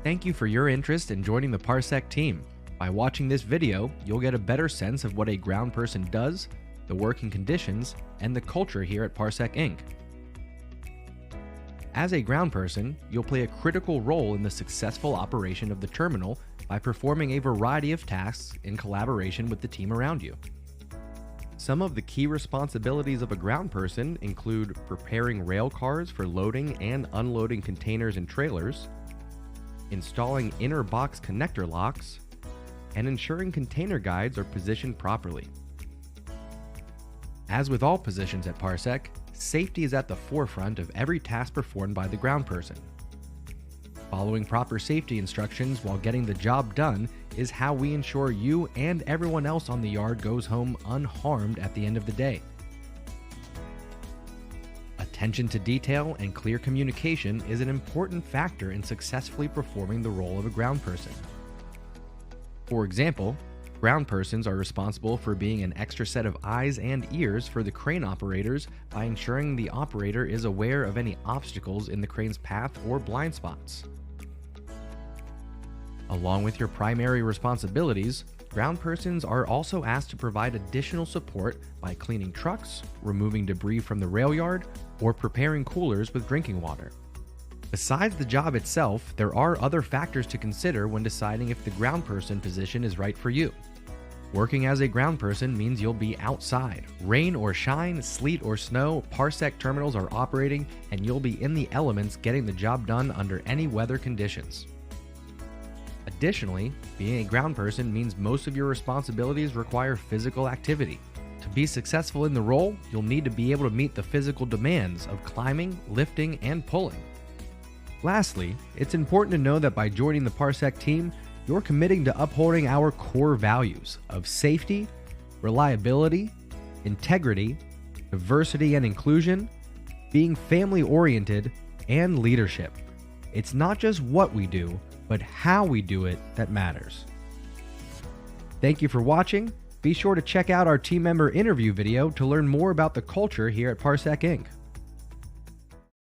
Thank you for your interest in joining the Parsec team. By watching this video, you'll get a better sense of what a ground person does, the working conditions, and the culture here at Parsec Inc. As a ground person, you'll play a critical role in the successful operation of the terminal by performing a variety of tasks in collaboration with the team around you. Some of the key responsibilities of a ground person include preparing rail cars for loading and unloading containers and trailers, installing inner box connector locks, and ensuring container guides are positioned properly. As with all positions at Parsec, safety is at the forefront of every task performed by the ground person. Following proper safety instructions while getting the job done is how we ensure you and everyone else on the yard goes home unharmed at the end of the day. Attention to detail and clear communication is an important factor in successfully performing the role of a ground person. For example, ground persons are responsible for being an extra set of eyes and ears for the crane operators by ensuring the operator is aware of any obstacles in the crane's path or blind spots. Along with your primary responsibilities, ground persons are also asked to provide additional support by cleaning trucks, removing debris from the rail yard, or preparing coolers with drinking water. Besides the job itself, there are other factors to consider when deciding if the ground person position is right for you. Working as a ground person means you'll be outside. Rain or shine, sleet or snow, Parsec terminals are operating, and you'll be in the elements getting the job done under any weather conditions. Additionally, being a ground person means most of your responsibilities require physical activity. To be successful in the role, you'll need to be able to meet the physical demands of climbing, lifting, and pulling. Lastly, it's important to know that by joining the Parsec team, you're committing to upholding our core values of safety, reliability, integrity, diversity and inclusion, being family-oriented, and leadership. It's not just what we do, but how we do it that matters. Thank you for watching. Be sure to check out our team member interview video to learn more about the culture here at Parsec Inc.